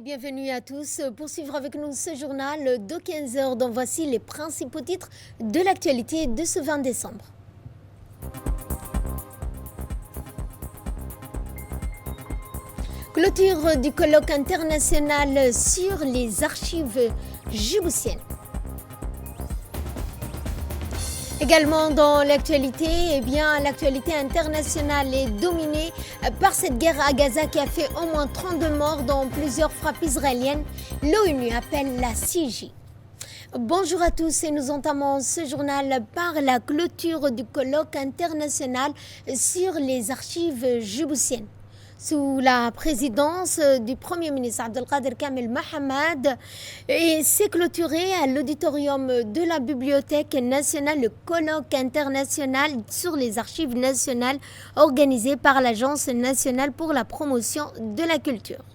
et bienvenue à tous pour suivre avec nous ce journal de 15 heures dont voici les principaux titres de l'actualité de ce 20 décembre. Clôture du colloque international sur les archives djiboutiennes. Également dans l'actualité, l'actualité internationale est dominée par cette guerre à Gaza qui a fait au moins 32 morts dont plusieurs frappes israéliennes. L'ONU appelle la CIJ. Bonjour à tous et nous entamons ce journal par la clôture du colloque international sur les archives djiboutiennes. Sous la présidence du Premier ministre Abdelkader Kamel Mohamed, et s'est clôturé à l'auditorium de la Bibliothèque nationale le colloque international sur les archives nationales organisé par l'Agence nationale pour la promotion de la culture.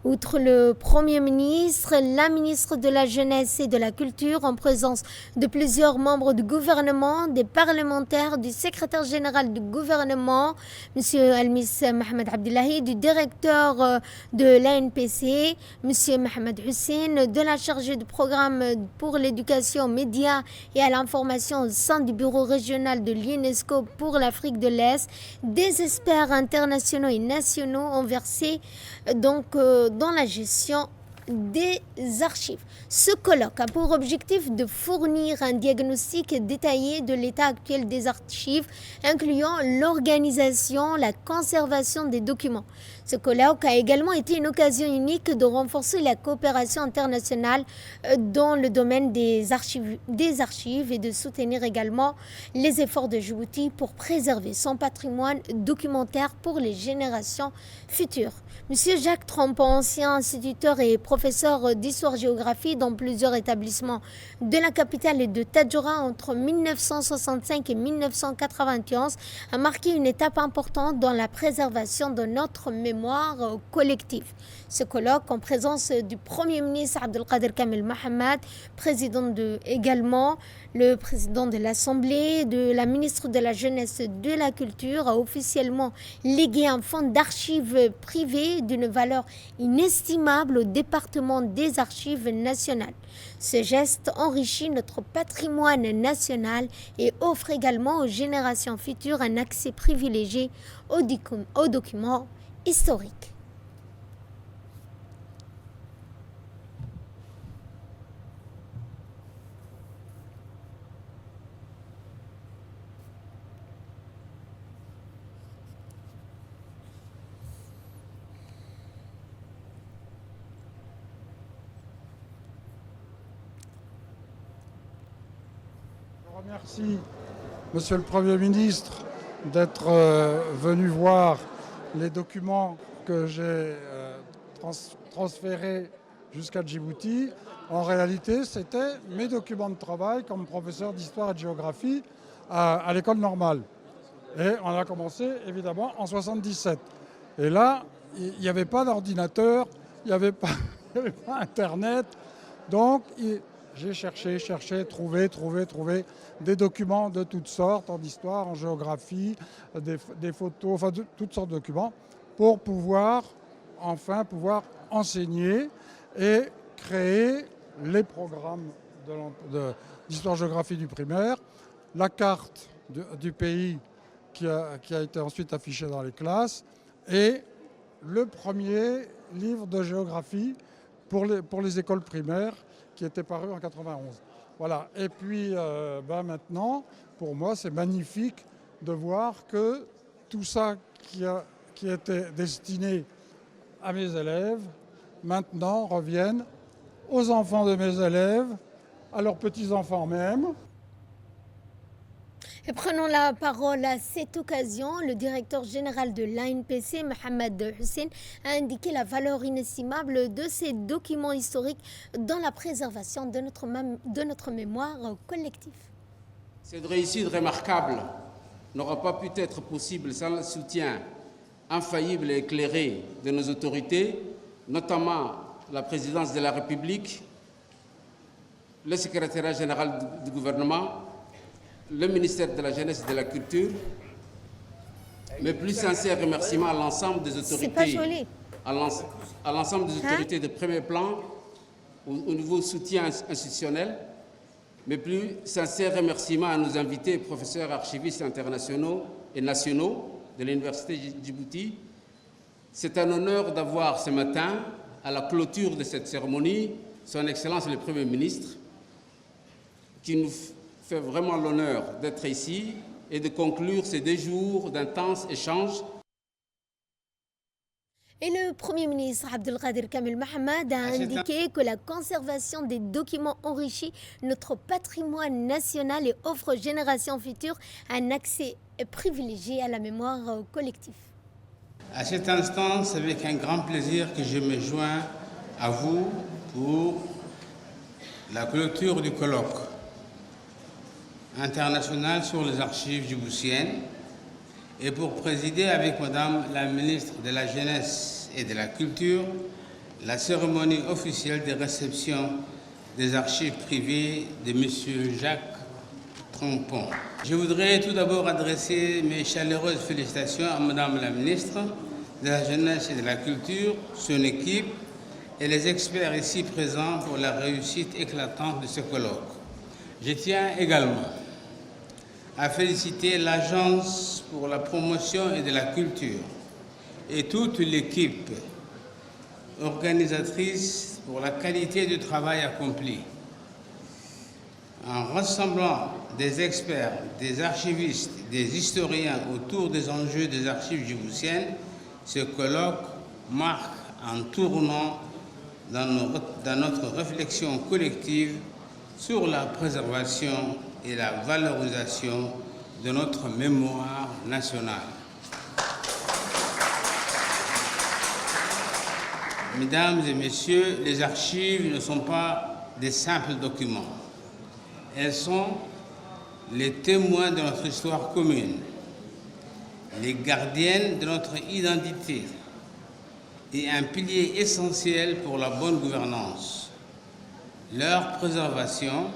Outre le Premier ministre, la ministre de la Jeunesse et de la Culture, en présence de plusieurs membres du gouvernement, des parlementaires, du secrétaire général du gouvernement, M. Almis Mohamed Abdullahi, du directeur de l'ANPC, M. Mohamed Hussein, de la chargée du programme pour l'éducation aux médias et à l'information au sein du bureau régional de l'UNESCO pour l'Afrique de l'Est, des experts internationaux et nationaux ont versé dans la gestion des archives. Ce colloque a pour objectif de fournir un diagnostic détaillé de l'état actuel des archives, incluant l'organisation, la conservation des documents. Ce colloque a également été une occasion unique de renforcer la coopération internationale dans le domaine des archives et de soutenir également les efforts de Djibouti pour préserver son patrimoine documentaire pour les générations futures. Monsieur Jacques Trompon, ancien instituteur et professeur d'histoire-géographie dans plusieurs établissements de la capitale et de Tadjoura entre 1965 et 1991, a marqué une étape importante dans la préservation de notre mémoire collective. Ce colloque, en présence du Premier ministre Abdelkader Kamel Mohamed, également le président de l'Assemblée, de la ministre de la Jeunesse et de la Culture, a officiellement légué un fonds d'archives privées d'une valeur inestimable au département des archives nationales. Ce geste enrichit notre patrimoine national et offre également aux générations futures un accès privilégié aux documents historiques. Je remercie Monsieur le Premier ministre d'être venu voir les documents que j'ai transférés jusqu'à Djibouti. En réalité, c'était mes documents de travail comme professeur d'histoire et de géographie à l'école normale. Et on a commencé évidemment en 1977. Et là, il n'y avait pas d'ordinateur, il n'y avait pas Internet. Donc, j'ai cherché, trouvé des documents de toutes sortes, en histoire, en géographie, des photos, enfin toutes sortes de documents, pour pouvoir enseigner et créer les programmes d'histoire-géographie du primaire, la carte du pays qui a été ensuite affichée dans les classes, et le premier livre de géographie pour les écoles primaires qui était paru en 91. Voilà. Et puis maintenant, pour moi, c'est magnifique de voir que tout ça qui était destiné à mes élèves, maintenant reviennent aux enfants de mes élèves, à leurs petits-enfants même. Et prenons la parole à cette occasion. Le directeur général de l'ANPC, Mohamed Hussein, a indiqué la valeur inestimable de ces documents historiques dans la préservation de notre mémoire collective. Cette réussite remarquable n'aura pas pu être possible sans le soutien infaillible et éclairé de nos autorités, notamment la présidence de la République, le secrétariat général du gouvernement, le ministère de la Jeunesse et de la Culture, mes plus sincères remerciements à l'ensemble des autorités à l'ensemble des autorités de premier plan au niveau soutien institutionnel. Mes plus sincères remerciements à nos invités, professeurs archivistes internationaux et nationaux de l'Université Djibouti. C'est un honneur d'avoir ce matin, à la clôture de cette cérémonie, Son Excellence le Premier ministre, qui nous fait vraiment l'honneur d'être ici et de conclure ces 2 jours d'intenses échanges. Et le Premier ministre Abdelkader Kamel Mohamed a indiqué que la conservation des documents enrichit notre patrimoine national et offre aux générations futures un accès privilégié à la mémoire collective. À cet instant, c'est avec un grand plaisir que je me joins à vous pour la clôture du colloque international sur les archives djiboutiennes et pour présider avec Madame la ministre de la Jeunesse et de la Culture la cérémonie officielle de réception des archives privées de M. Jacques Trompon. Je voudrais tout d'abord adresser mes chaleureuses félicitations à Madame la ministre de la Jeunesse et de la Culture, son équipe et les experts ici présents pour la réussite éclatante de ce colloque. Je tiens également à féliciter l'Agence pour la promotion et de la culture et toute l'équipe organisatrice pour la qualité du travail accompli. En rassemblant des experts, des archivistes, des historiens autour des enjeux des archives djiboutiennes, ce colloque marque un tournant dans notre réflexion collective sur la préservation et la valorisation de notre mémoire nationale. Mesdames et messieurs, les archives ne sont pas des simples documents. Elles sont les témoins de notre histoire commune, les gardiennes de notre identité et un pilier essentiel pour la bonne gouvernance. Leur préservation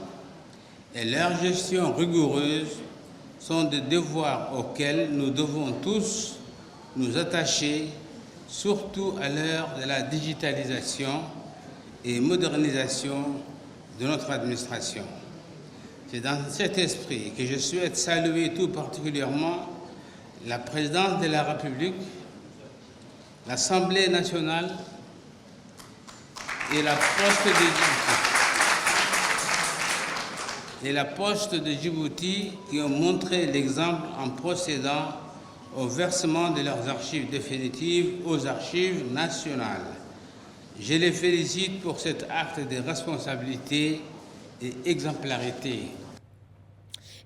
et leur gestion rigoureuse sont des devoirs auxquels nous devons tous nous attacher, surtout à l'heure de la digitalisation et modernisation de notre administration. C'est dans cet esprit que je souhaite saluer tout particulièrement la présidence de la République, l'Assemblée nationale et la Poste de Djibouti qui ont montré l'exemple en procédant au versement de leurs archives définitives aux archives nationales. Je les félicite pour cet acte de responsabilité et exemplarité.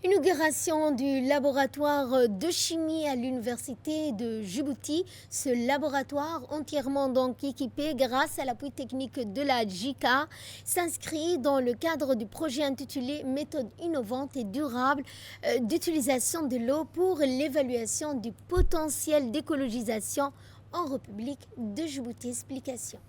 Inauguration du laboratoire de chimie à l'université de Djibouti. Ce laboratoire, entièrement donc équipé grâce à l'appui technique de la JICA, s'inscrit dans le cadre du projet intitulé Méthode innovante et durable d'utilisation de l'eau pour l'évaluation du potentiel d'écologisation en République de Djibouti. Explication.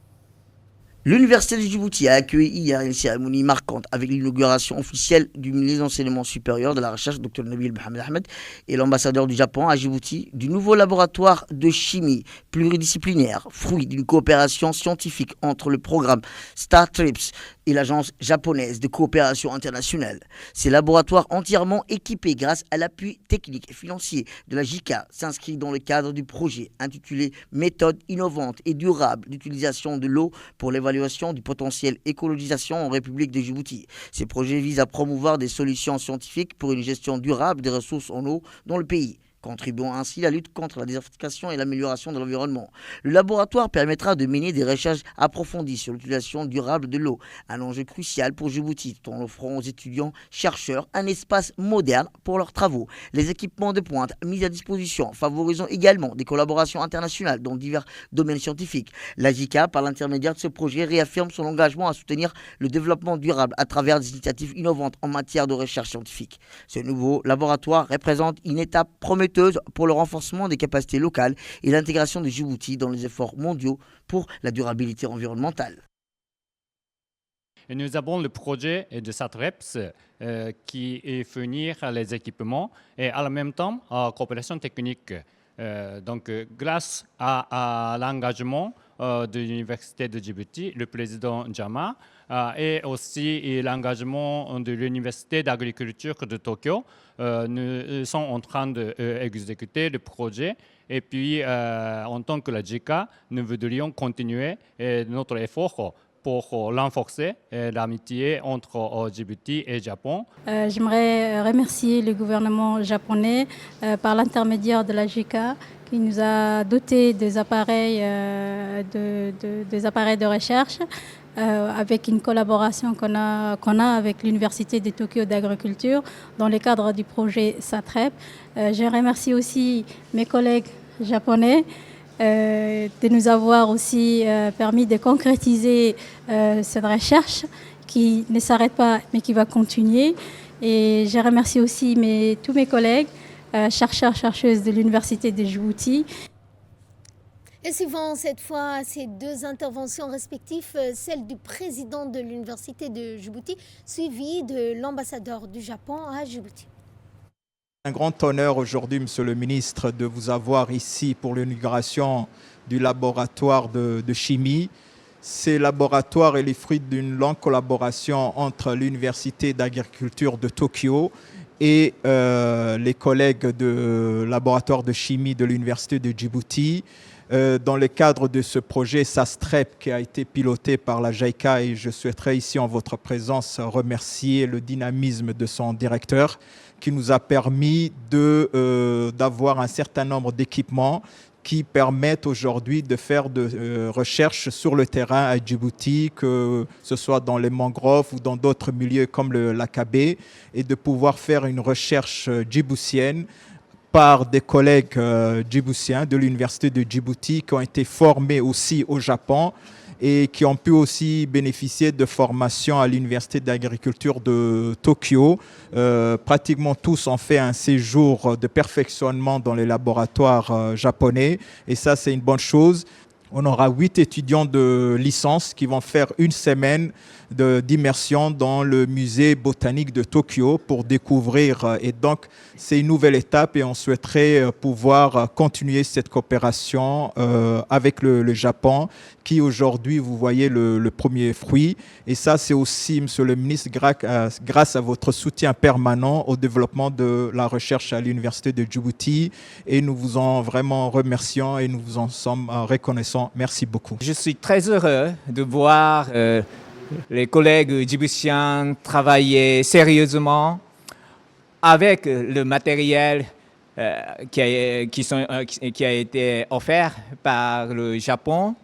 L'Université de Djibouti a accueilli hier une cérémonie marquante avec l'inauguration officielle du ministre de l'Enseignement supérieur de la Recherche, Dr Nabil Mohamed Ahmed, et l'ambassadeur du Japon à Djibouti, du nouveau laboratoire de chimie pluridisciplinaire, fruit d'une coopération scientifique entre le programme StarTrips et l'agence japonaise de coopération internationale. Ces laboratoires entièrement équipés grâce à l'appui technique et financier de la JICA s'inscrivent dans le cadre du projet intitulé Méthode innovante et durable d'utilisation de l'eau pour l'évaluation du potentiel écologisation en République de Djibouti. Ces projets visent à promouvoir des solutions scientifiques pour une gestion durable des ressources en eau dans le pays, contribuant ainsi à la lutte contre la désertification et l'amélioration de l'environnement. Le laboratoire permettra de mener des recherches approfondies sur l'utilisation durable de l'eau, un enjeu crucial pour Djibouti, tout en offrant aux étudiants-chercheurs un espace moderne pour leurs travaux. Les équipements de pointe mis à disposition favorisant également des collaborations internationales dans divers domaines scientifiques. La JICA, par l'intermédiaire de ce projet, réaffirme son engagement à soutenir le développement durable à travers des initiatives innovantes en matière de recherche scientifique. Ce nouveau laboratoire représente une étape prometteuse pour le renforcement des capacités locales et l'intégration de Djibouti dans les efforts mondiaux pour la durabilité environnementale. Et nous avons le projet de StarTrips qui est fournir les équipements et en même temps, en coopération technique Donc, grâce à l'engagement de l'Université de Djibouti, le président Jama, et aussi l'engagement de l'Université d'agriculture de Tokyo, nous sommes en train d'exécuter le projet. Et puis, en tant que la JICA, nous voudrions continuer notre effort pour renforcer l'amitié entre Djibouti et Japon. J'aimerais remercier le gouvernement japonais par l'intermédiaire de la JICA qui nous a dotés des appareils de recherche avec une collaboration qu'on a avec l'Université de Tokyo d'agriculture dans le cadre du projet SATREP. Je remercie aussi mes collègues japonais de nous avoir aussi permis de concrétiser cette recherche qui ne s'arrête pas mais qui va continuer. Et je remercie aussi tous mes collègues, chercheurs-chercheuses de l'Université de Djibouti. Et suivant cette fois ces deux interventions respectives, celle du président de l'Université de Djibouti, suivie de l'ambassadeur du Japon à Djibouti. Un grand honneur aujourd'hui, Monsieur le ministre, de vous avoir ici pour l'inauguration du laboratoire de chimie. Ce laboratoire est le fruit d'une longue collaboration entre l'Université d'agriculture de Tokyo et les collègues du laboratoire de chimie de l'Université de Djibouti. Dans le cadre de ce projet SASTREP qui a été piloté par la JICA, et je souhaiterais ici en votre présence remercier le dynamisme de son directeur qui nous a permis d'avoir un certain nombre d'équipements qui permettent aujourd'hui de faire de recherches sur le terrain à Djibouti, que ce soit dans les mangroves ou dans d'autres milieux comme l'Akabe, et de pouvoir faire une recherche djiboutienne par des collègues djiboutiens de l'Université de Djibouti qui ont été formés aussi au Japon et qui ont pu aussi bénéficier de formations à l'Université d'agriculture de Tokyo. Pratiquement tous ont fait un séjour de perfectionnement dans les laboratoires japonais et ça, c'est une bonne chose. On aura 8 étudiants de licence qui vont faire une semaine d'immersion dans le musée botanique de Tokyo pour découvrir. Et donc, c'est une nouvelle étape et on souhaiterait pouvoir continuer cette coopération avec le Japon qui aujourd'hui, vous voyez le premier fruit. Et ça, c'est aussi, Monsieur le ministre, grâce à votre soutien permanent au développement de la recherche à l'Université de Djibouti. Et nous vous en vraiment remercions et nous vous en sommes reconnaissants. Merci beaucoup. Je suis très heureux de voir les collègues djiboutiens travailler sérieusement avec le matériel qui a été offert par le Japon.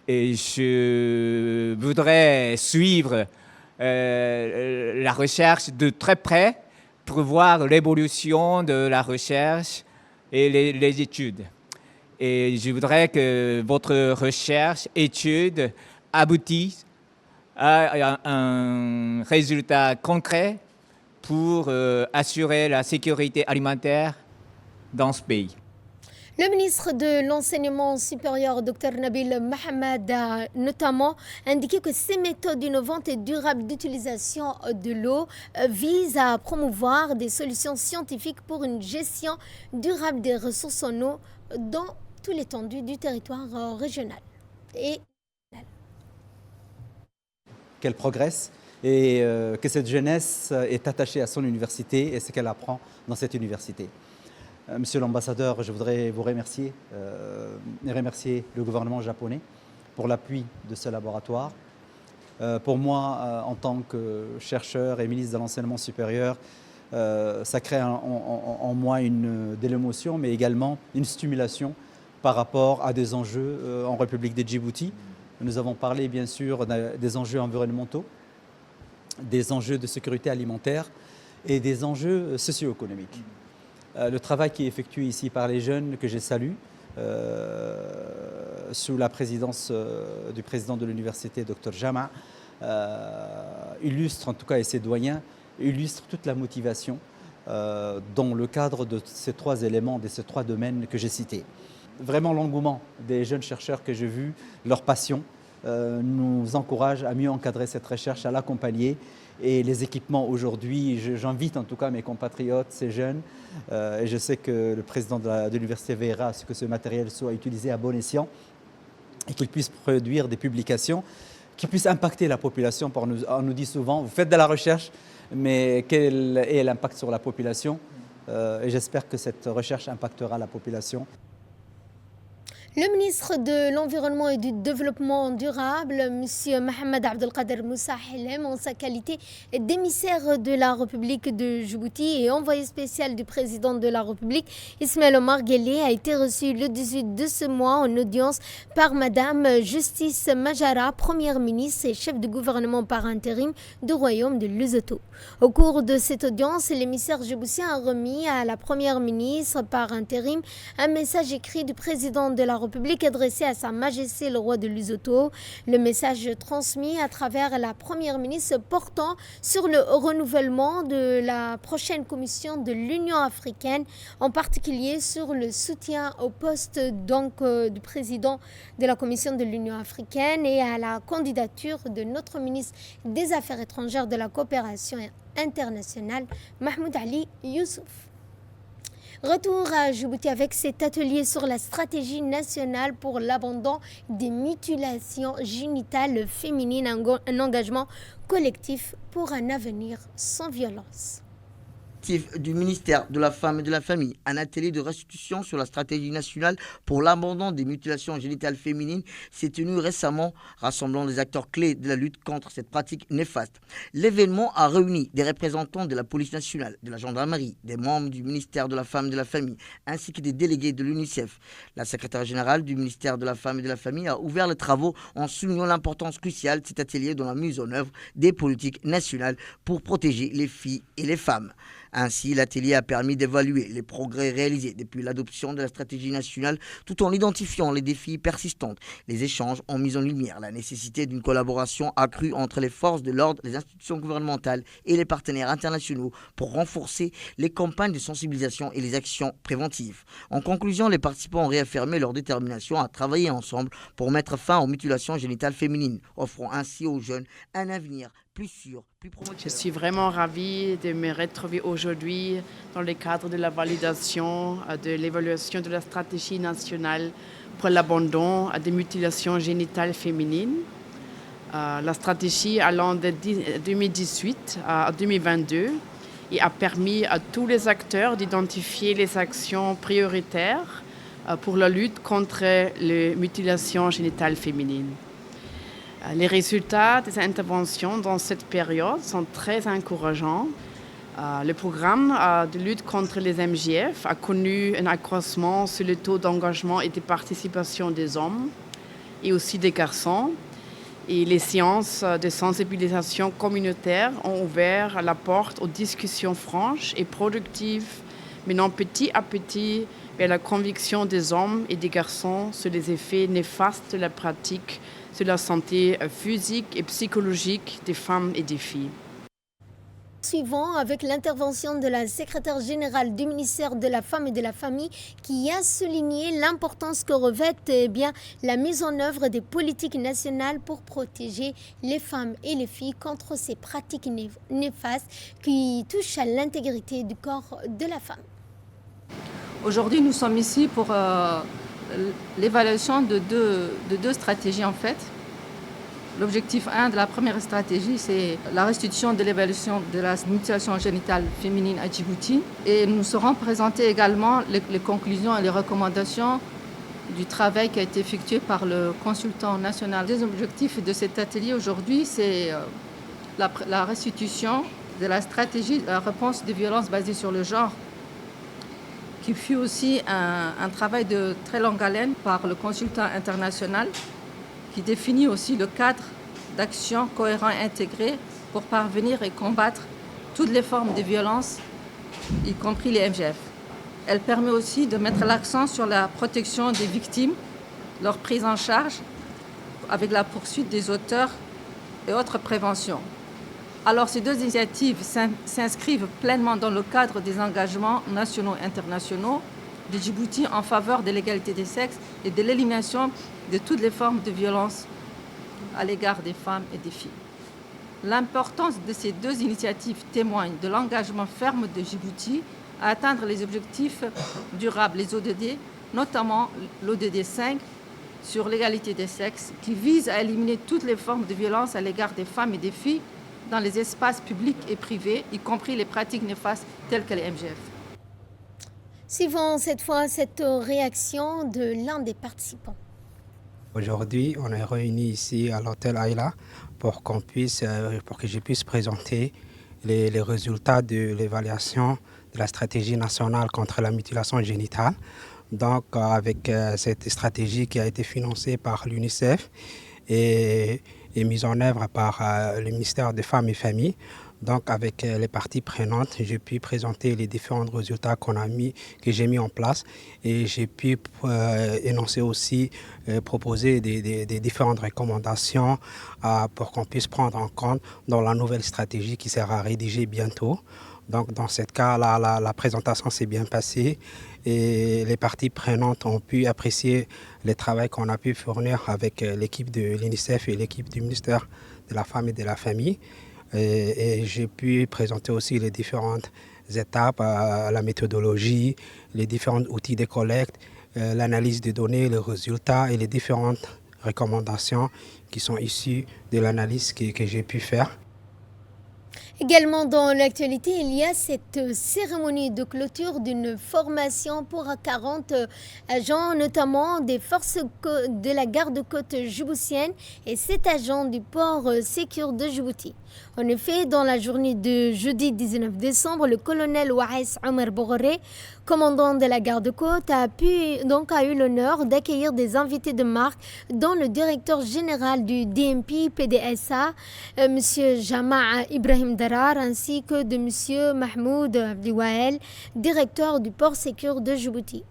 Et je voudrais suivre la recherche de très près pour voir l'évolution de la recherche et les études. Et je voudrais que votre recherche, étude aboutisse à un résultat concret pour assurer la sécurité alimentaire dans ce pays. Le ministre de l'Enseignement supérieur, Dr Nabil Mohamed, a notamment indiqué que ces méthodes innovantes et durables d'utilisation de l'eau visent à promouvoir des solutions scientifiques pour une gestion durable des ressources en eau dans toute l'étendue du territoire régional. Qu'elle progresse et que cette jeunesse est attachée à son université et ce qu'elle apprend dans cette université. Monsieur l'ambassadeur, je voudrais vous remercier et remercier le gouvernement japonais pour l'appui de ce laboratoire. Pour moi, en tant que chercheur et ministre de l'enseignement supérieur, ça crée en moi de l'émotion, mais également une stimulation par rapport à des enjeux en République de Djibouti. Nous avons parlé bien sûr des enjeux environnementaux, des enjeux de sécurité alimentaire et des enjeux socio-économiques. Le travail qui est effectué ici par les jeunes, que je salue, sous la présidence du président de l'université, Dr Jama, illustre en tout cas, et ses doyens, illustre toute la motivation dans le cadre de ces trois éléments, de ces trois domaines que j'ai cités. Vraiment l'engouement des jeunes chercheurs que j'ai vus, leur passion, nous encourage à mieux encadrer cette recherche, à l'accompagner. Et les équipements aujourd'hui, j'invite en tout cas mes compatriotes, ces jeunes, et je sais que le président de l'université veillera à ce que ce matériel soit utilisé à bon escient et qu'il puisse produire des publications qui puissent impacter la population. On nous dit souvent, vous faites de la recherche, mais quel est l'impact sur la population? Et j'espère que cette recherche impactera la population. Le ministre de l'Environnement et du Développement durable, M. Mohamed Abdelkader Moussa Helem, en sa qualité d'émissaire de la République de Djibouti et envoyé spécial du président de la République, Ismaël Omar Guelleh, a été reçu le 18 de ce mois en audience par Madame Justice Majara, première ministre et chef de gouvernement par intérim du royaume de Lesotho. Au cours de cette audience, l'émissaire djiboutien a remis à la première ministre par intérim un message écrit du président de la République adressé à Sa Majesté le roi de Lesotho. Le message transmis à travers la première ministre portant sur le renouvellement de la prochaine commission de l'Union africaine, en particulier sur le soutien au poste du président de la commission de l'Union africaine et à la candidature de notre ministre des Affaires étrangères de la coopération internationale, Mahmoud Ali Youssouf. Retour à Djibouti avec cet atelier sur la stratégie nationale pour l'abandon des mutilations génitales féminines, un engagement collectif pour un avenir sans violence. Du ministère de la Femme et de la Famille, un atelier de restitution sur la stratégie nationale pour l'abandon des mutilations génitales féminines s'est tenu récemment, rassemblant les acteurs clés de la lutte contre cette pratique néfaste. L'événement a réuni des représentants de la police nationale, de la gendarmerie, des membres du ministère de la Femme et de la Famille, ainsi que des délégués de l'UNICEF. La secrétaire générale du ministère de la Femme et de la Famille a ouvert les travaux en soulignant l'importance cruciale de cet atelier dans la mise en œuvre des politiques nationales pour protéger les filles et les femmes. Ainsi, l'atelier a permis d'évaluer les progrès réalisés depuis l'adoption de la stratégie nationale tout en identifiant les défis persistants. Les échanges ont mis en lumière la nécessité d'une collaboration accrue entre les forces de l'ordre, les institutions gouvernementales et les partenaires internationaux pour renforcer les campagnes de sensibilisation et les actions préventives. En conclusion, les participants ont réaffirmé leur détermination à travailler ensemble pour mettre fin aux mutilations génitales féminines, offrant ainsi aux jeunes un avenir plus sûr, plus promoteur. Je suis vraiment ravie de me retrouver aujourd'hui dans le cadre de la validation de l'évaluation de la stratégie nationale pour l'abandon des mutilations génitales féminines. La stratégie allant de 2018 à 2022 et a permis à tous les acteurs d'identifier les actions prioritaires pour la lutte contre les mutilations génitales féminines. Les résultats des interventions dans cette période sont très encourageants. Le programme de lutte contre les MGF a connu un accroissement sur le taux d'engagement et de participation des hommes et aussi des garçons. Et les séances de sensibilisation communautaire ont ouvert la porte aux discussions franches et productives, menant petit à petit vers la conviction des hommes et des garçons sur les effets néfastes de la pratique sur la santé physique et psychologique des femmes et des filles. Suivant avec l'intervention de la secrétaire générale du ministère de la Femme et de la Famille qui a souligné l'importance que revêt la mise en œuvre des politiques nationales pour protéger les femmes et les filles contre ces pratiques néfastes qui touchent à l'intégrité du corps de la femme. Aujourd'hui, nous sommes ici pour l'évaluation de deux stratégies en fait. L'objectif 1 de la première stratégie, c'est la restitution de l'évaluation de la mutilation génitale féminine à Djibouti. Et nous serons présentés également les conclusions et les recommandations du travail qui a été effectué par le consultant national. Les objectifs de cet atelier aujourd'hui, c'est la restitution de la stratégie de la réponse des violences basées sur le genre, qui fut aussi un travail de très longue haleine par le consultant international, qui définit aussi le cadre d'action cohérent et intégré pour parvenir et combattre toutes les formes de violence, y compris les MGF. Elle permet aussi de mettre l'accent sur la protection des victimes, leur prise en charge, avec la poursuite des auteurs et autres préventions. Alors ces deux initiatives s'inscrivent pleinement dans le cadre des engagements nationaux et internationaux de Djibouti en faveur de l'égalité des sexes et de l'élimination de toutes les formes de violence à l'égard des femmes et des filles. L'importance de ces deux initiatives témoigne de l'engagement ferme de Djibouti à atteindre les objectifs durables, les ODD, notamment l'ODD 5 sur l'égalité des sexes, qui vise à éliminer toutes les formes de violence à l'égard des femmes et des filles dans les espaces publics et privés, y compris les pratiques néfastes telles que les MGF. Suivons cette fois cette réaction de l'un des participants. Aujourd'hui, on est réunis ici à l'hôtel Aïla pour que je puisse présenter les résultats de l'évaluation de la stratégie nationale contre la mutilation génitale. Donc, avec cette stratégie qui a été financée par l'UNICEF et mise en œuvre par le ministère des Femmes et Familles. Donc, avec les parties prenantes, j'ai pu présenter les différents résultats que j'ai mis en place et j'ai pu énoncer aussi, proposer des différentes recommandations pour qu'on puisse prendre en compte dans la nouvelle stratégie qui sera rédigée bientôt. Donc, dans ce cas, la présentation s'est bien passée et les parties prenantes ont pu apprécier le travail qu'on a pu fournir avec l'équipe de l'UNICEF et l'équipe du ministère de la Femme et de la Famille. Et j'ai pu présenter aussi les différentes étapes, la méthodologie, les différents outils de collecte, l'analyse des données, les résultats et les différentes recommandations qui sont issues de l'analyse que j'ai pu faire. Également dans l'actualité, il y a cette cérémonie de clôture d'une formation pour 40 agents, notamment des forces de la garde-côte djiboutienne et 7 agents du port sécure de Djibouti. En effet, dans la journée de jeudi 19 décembre, le colonel Waïs Omar Bourré, commandant de la garde-côte, a eu l'honneur d'accueillir des invités de marque, dont le directeur général du DMP PDSA, M. Jama'a Ibrahim Darar, ainsi que de M. Mahmoud Abdiwael, directeur du port sécure de Djibouti.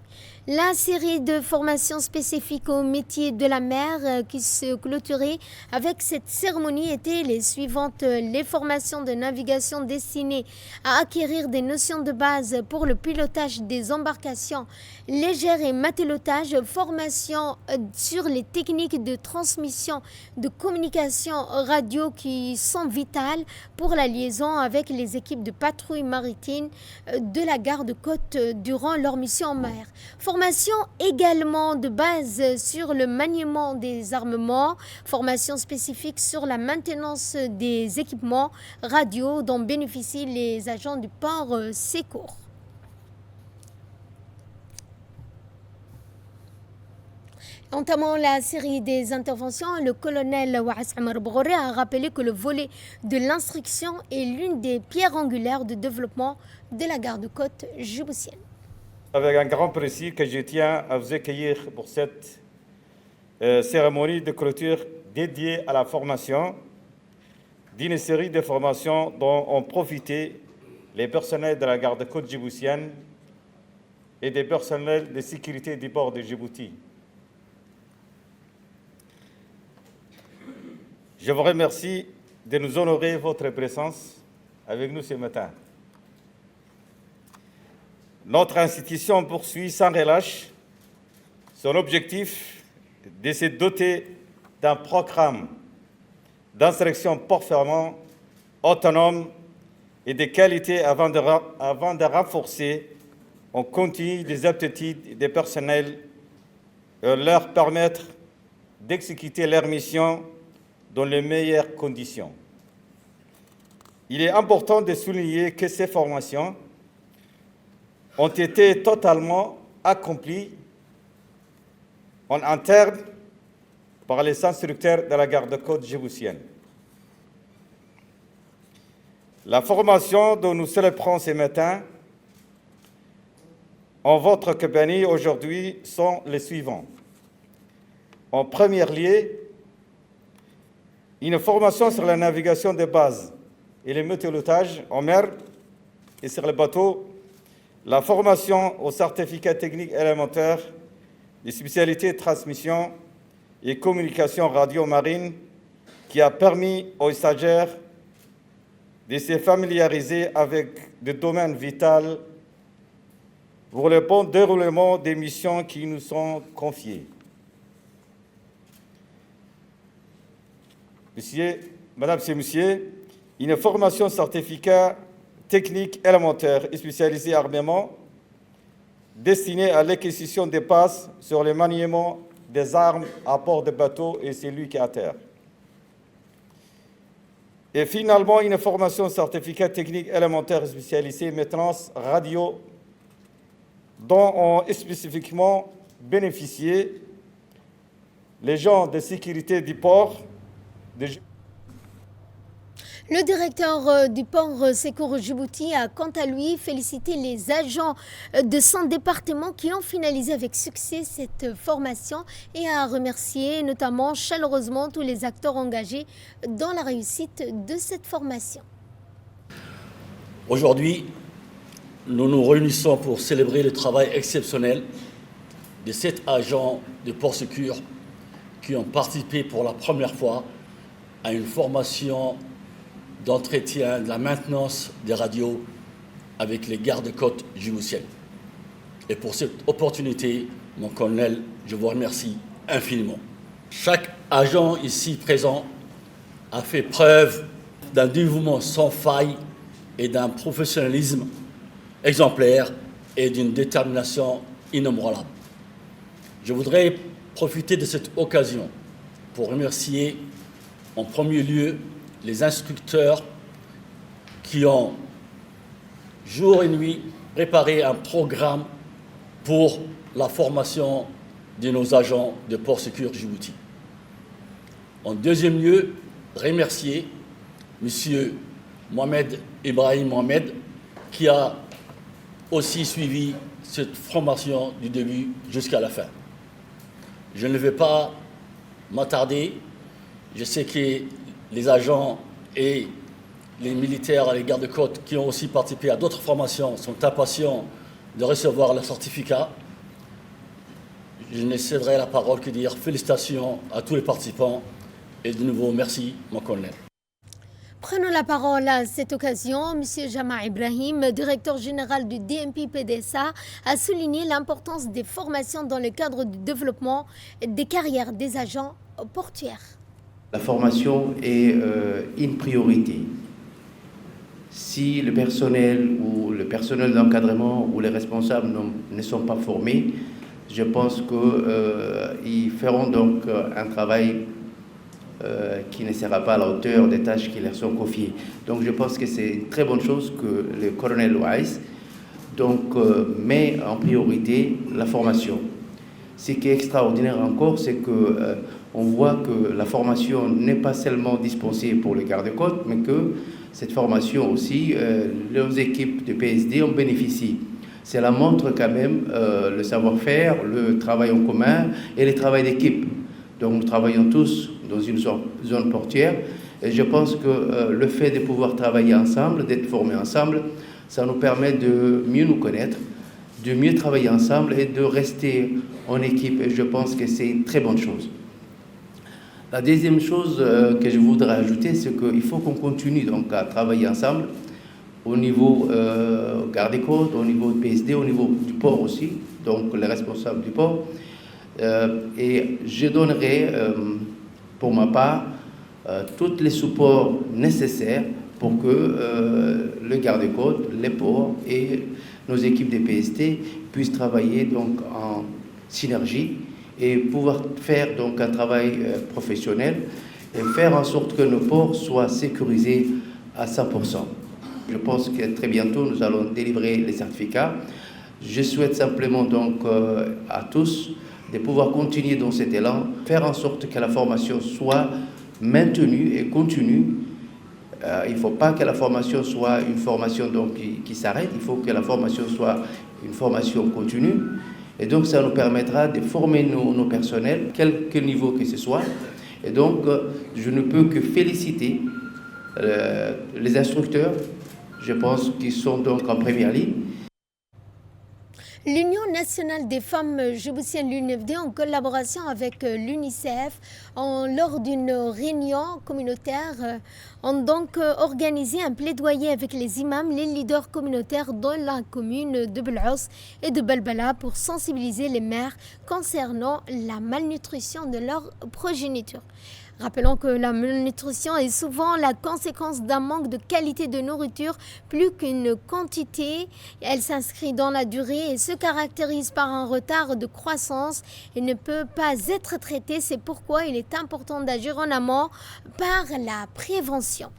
La série de formations spécifiques au métier de la mer qui se clôturait avec cette cérémonie étaient les suivantes. Les formations de navigation destinées à acquérir des notions de base pour le pilotage des embarcations légères et matelotage, formation sur les techniques de transmission de communication radio qui sont vitales pour la liaison avec les équipes de patrouille maritime de la garde-côte durant leur mission en mer. Formation également de base sur le maniement des armements, formation spécifique sur la maintenance des équipements radio dont bénéficient les agents du port Sécours. Entamant la série des interventions, le colonel Waïs Omar Bourré a rappelé que le volet de l'instruction est l'une des pierres angulaires de développement de la garde-côte djiboutienne. Avec un grand plaisir que je tiens à vous accueillir pour cette cérémonie de clôture dédiée à la formation d'une série de formations dont ont profité les personnels de la garde-côte djiboutienne et des personnels de sécurité du port de Djibouti. Je vous remercie de nous honorer votre présence avec nous ce matin. Notre institution poursuit sans relâche son objectif de se doter d'un programme d'instruction performant, autonome et de qualité avant de renforcer en continu les aptitudes des personnels et leur permettre d'exécuter leur mission dans les meilleures conditions. Il est important de souligner que ces formations ont été totalement accomplies en interne par les instructeurs de la garde-côte djiboutienne. La formation dont nous célébrons ce matin en votre compagnie aujourd'hui sont les suivants. En premier lieu, une formation sur la navigation de base et le météorologie en mer et sur les bateaux, la formation au certificat technique élémentaire, les spécialités de transmission et communication radio-marine qui a permis aux stagiaires de se familiariser avec des domaines vitaux pour le bon déroulement des missions qui nous sont confiées. Madame et Messieurs, une formation certificat technique élémentaire et spécialisée armement destinée à l'acquisition des bases sur le maniement des armes à bord de bateaux et celui qui est à terre. Et finalement, une formation certificat technique élémentaire spécialisée maintenance radio dont ont spécifiquement bénéficié les gens de sécurité du port de Djibouti. Le directeur du port Secours Djibouti a quant à lui félicité les agents de son département qui ont finalisé avec succès cette formation et a remercié notamment chaleureusement tous les acteurs engagés dans la réussite de cette formation. Aujourd'hui, nous nous réunissons pour célébrer le travail exceptionnel de 7 agents de Port Secours qui ont participé pour la première fois à une formation d'entretien de la maintenance des radios avec les gardes-côtes djiboutiennes. Et pour cette opportunité, mon colonel, je vous remercie infiniment. Chaque agent ici présent a fait preuve d'un dévouement sans faille et d'un professionnalisme exemplaire et d'une détermination inébranlable. Je voudrais profiter de cette occasion pour remercier en premier lieu les instructeurs qui ont, jour et nuit, préparé un programme pour la formation de nos agents de Port Secours Djibouti. En deuxième lieu, remercier M. Mohamed Ibrahim Mohamed qui a aussi suivi cette formation du début jusqu'à la fin. Je ne vais pas m'attarder. Je sais que les agents et les militaires et les gardes-côtes qui ont aussi participé à d'autres formations sont impatients de recevoir le certificat. Je ne céderai la parole que dire félicitations à tous les participants et de nouveau merci, mon colonel. Prenons la parole à cette occasion. M. Jama Ibrahim, directeur général du DMP-PDSA, a souligné l'importance des formations dans le cadre du développement des carrières des agents portuaires. La formation est une priorité. Si le personnel ou le personnel d'encadrement ou les responsables ne sont pas formés, je pense qu'ils feront donc un travail qui ne sera pas à la hauteur des tâches qui leur sont confiées. Donc je pense que c'est une très bonne chose que le colonel Ouaïs met en priorité la formation. Ce qui est extraordinaire encore, c'est qu'on voit que la formation n'est pas seulement dispensée pour les gardes-côtes, mais que cette formation aussi, leurs équipes de PSD en bénéficient. Cela montre quand même le savoir-faire, le travail en commun et le travail d'équipe. Donc nous travaillons tous dans une zone portuaire et je pense que le fait de pouvoir travailler ensemble, d'être formés ensemble, ça nous permet de mieux nous connaître, de mieux travailler ensemble et de rester en équipe. Et je pense que c'est une très bonne chose. La deuxième chose que je voudrais ajouter, c'est qu'il faut qu'on continue donc à travailler ensemble au niveau garde-côtes, au niveau PSD, au niveau du port aussi, donc les responsables du port. Et je donnerai, pour ma part, tous les supports nécessaires pour que le garde-côtes, les ports et nos équipes de PST puissent travailler donc en synergie et pouvoir faire donc un travail professionnel et faire en sorte que nos ports soient sécurisés à 100%. Je pense que très bientôt nous allons délivrer les certificats. Je souhaite simplement donc à tous de pouvoir continuer dans cet élan, faire en sorte que la formation soit maintenue et continue. Il ne faut pas que la formation soit une formation donc, qui s'arrête, il faut que la formation soit une formation continue. Et donc ça nous permettra de former nos personnels, quel que niveau que ce soit. Et donc je ne peux que féliciter les instructeurs, je pense qu'ils sont donc en première ligne. L'Union nationale des femmes djiboutiennes, l'UNFD, en collaboration avec l'UNICEF, lors d'une réunion communautaire, ont donc organisé un plaidoyer avec les imams, les leaders communautaires dans la commune de Bel'Aus et de Balbala pour sensibiliser les mères concernant la malnutrition de leur progéniture. Rappelons que la malnutrition est souvent la conséquence d'un manque de qualité de nourriture plus qu'une quantité. Elle s'inscrit dans la durée et se caractérise par un retard de croissance et ne peut pas être traitée. C'est pourquoi il est important d'agir en amont par la prévention.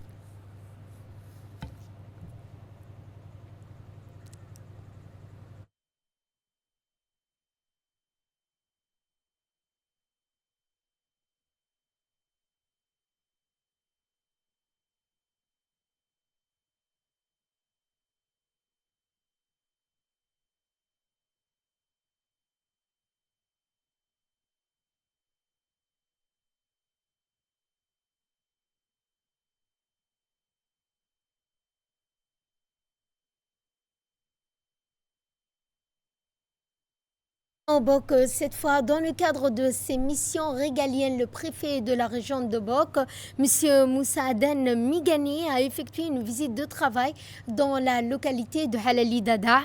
Bok, cette fois, dans le cadre de ses missions régaliennes, le préfet de la région de Bok, M. Moussa Aden Migani, a effectué une visite de travail dans la localité de Halali Dada,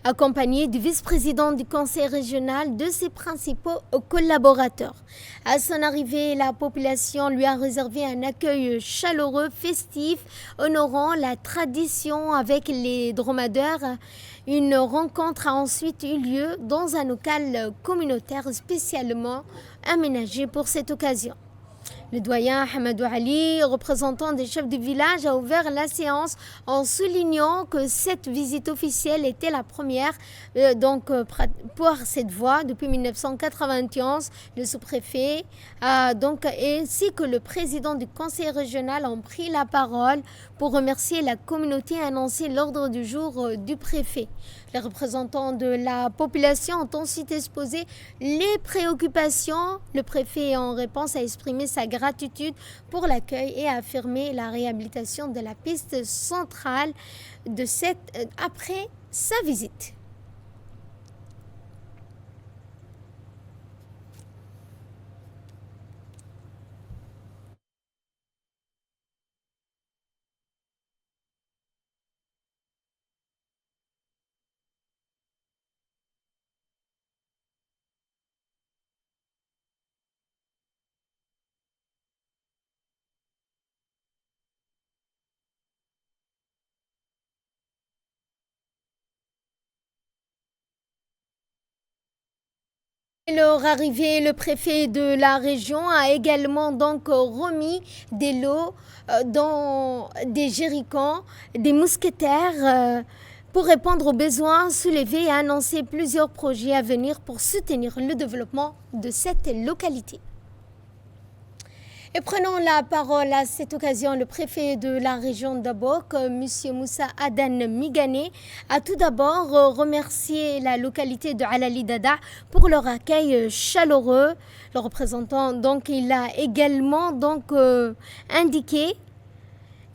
accompagné du vice-président du conseil régional de ses principaux collaborateurs. À son arrivée, la population lui a réservé un accueil chaleureux, festif, honorant la tradition avec les dromadaires. Une rencontre a ensuite eu lieu dans un local communautaire spécialement aménagé pour cette occasion. Le doyen Hamadou Ali, représentant des chefs de village, a ouvert la séance en soulignant que cette visite officielle était la première pour cette voie depuis 1991. Le sous-préfet ainsi que le président du conseil régional ont pris la parole pour remercier la communauté et annoncer l'ordre du jour du préfet. Les représentants de la population ont ensuite exposé les préoccupations. Le préfet, en réponse, a exprimé sa gratitude pour l'accueil et a affirmé la réhabilitation de la piste centrale après sa visite. À leur arrivée, le préfet de la région a également remis des lots dans des jerrycans, des mousquetaires pour répondre aux besoins soulevés et annoncer plusieurs projets à venir pour soutenir le développement de cette localité. Et prenons la parole à cette occasion. Le préfet de la région d'Abok, M. Moussa Aden Migane, a tout d'abord remercié la localité de Halali Dada pour leur accueil chaleureux. Le représentant, il a également indiqué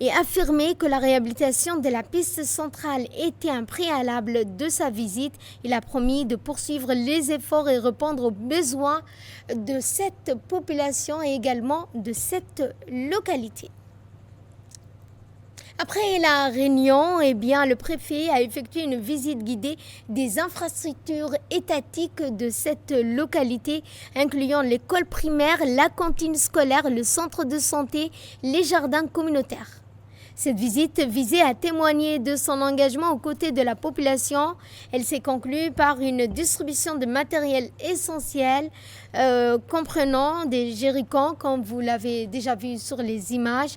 et affirmé que la réhabilitation de la piste centrale était un préalable de sa visite. Il a promis de poursuivre les efforts et répondre aux besoins de cette population et également de cette localité. Après la réunion, le préfet a effectué une visite guidée des infrastructures étatiques de cette localité, incluant l'école primaire, la cantine scolaire, le centre de santé, les jardins communautaires. Cette visite visait à témoigner de son engagement aux côtés de la population. Elle s'est conclue par une distribution de matériel essentiel, comprenant des jerrycans, comme vous l'avez déjà vu sur les images.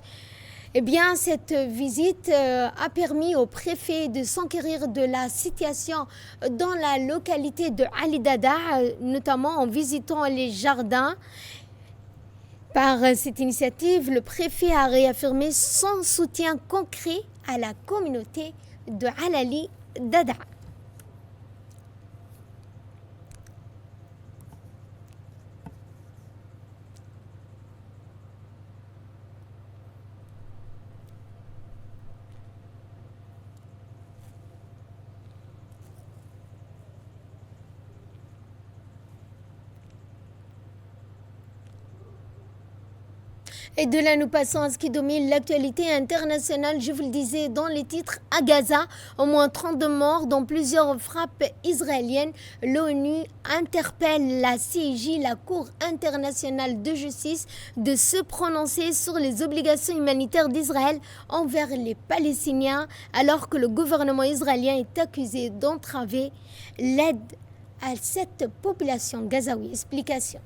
Cette visite a permis au préfet de s'enquérir de la situation dans la localité de Ali Dada, notamment en visitant les jardins. Par cette initiative, le préfet a réaffirmé son soutien concret à la communauté de Halali Dada. Et de là, nous passons à ce qui domine l'actualité internationale. Je vous le disais dans les titres, à Gaza, au moins 32 morts, dont plusieurs frappes israéliennes. L'ONU interpelle la CIJ, la Cour internationale de justice, de se prononcer sur les obligations humanitaires d'Israël envers les Palestiniens, alors que le gouvernement israélien est accusé d'entraver l'aide à cette population gazaoui. Explication.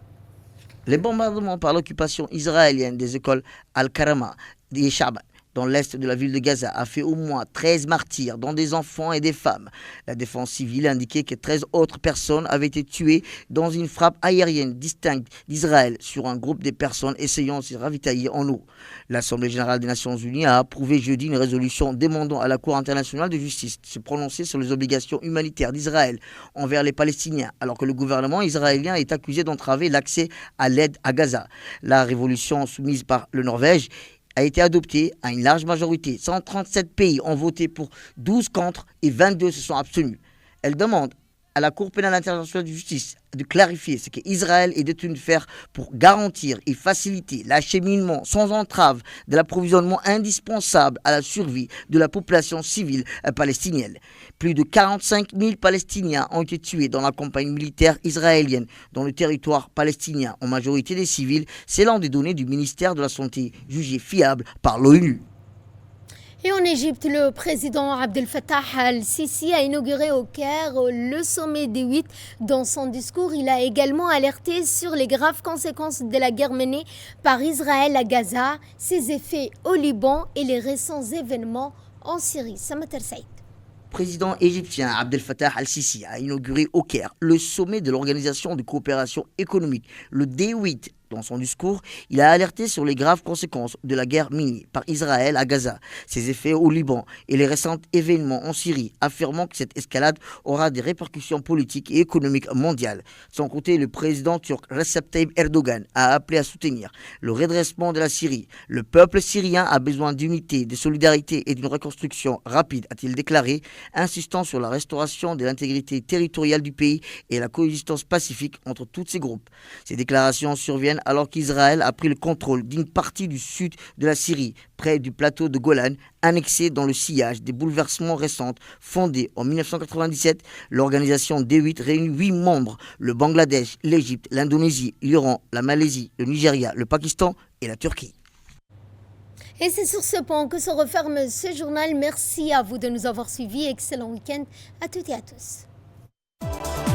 Les bombardements par l'occupation israélienne des écoles Al-Karama et Shaban dans l'est de la ville de Gaza a fait au moins 13 martyrs, dont des enfants et des femmes. La défense civile a indiqué que 13 autres personnes avaient été tuées dans une frappe aérienne distincte d'Israël sur un groupe de personnes essayant de se ravitailler en eau. L'Assemblée générale des Nations unies a approuvé jeudi une résolution demandant à la Cour internationale de justice de se prononcer sur les obligations humanitaires d'Israël envers les Palestiniens, alors que le gouvernement israélien est accusé d'entraver l'accès à l'aide à Gaza. La résolution soumise par le Norvège a été adoptée à une large majorité. 137 pays ont voté pour, 12 contre et 22 se sont abstenus. Elle demande à la Cour pénale internationale de justice de clarifier ce qu'Israël est tenu de faire pour garantir et faciliter l'acheminement sans entrave de l'approvisionnement indispensable à la survie de la population civile palestinienne. Plus de 45 000 Palestiniens ont été tués dans la campagne militaire israélienne dans le territoire palestinien, en majorité des civils, selon des données du ministère de la Santé jugées fiables par l'ONU. Et en Égypte, le président Abdel Fattah al-Sisi a inauguré au Caire le sommet des 8. Dans son discours, il a également alerté sur les graves conséquences de la guerre menée par Israël à Gaza, ses effets au Liban et les récents événements en Syrie. Samater Saïd. Le président égyptien Abdel Fattah al-Sisi a inauguré au Caire le sommet de l'Organisation de coopération économique, le D8. Dans son discours, il a alerté sur les graves conséquences de la guerre menée par Israël à Gaza, ses effets au Liban et les récents événements en Syrie, affirmant que cette escalade aura des répercussions politiques et économiques mondiales. De son côté, le président turc Recep Tayyip Erdogan a appelé à soutenir le redressement de la Syrie. Le peuple syrien a besoin d'unité, de solidarité et d'une reconstruction rapide, a-t-il déclaré, insistant sur la restauration de l'intégrité territoriale du pays et la coexistence pacifique entre tous ces groupes. Ces déclarations surviennent alors qu'Israël a pris le contrôle d'une partie du sud de la Syrie, près du plateau de Golan, annexé dans le sillage des bouleversements récents. Fondée en 1997, l'organisation D8 réunit 8 membres, le Bangladesh, l'Égypte, l'Indonésie, l'Iran, la Malaisie, le Nigeria, le Pakistan et la Turquie. Et c'est sur ce point que se referme ce journal. Merci à vous de nous avoir suivis. Excellent week-end à toutes et à tous.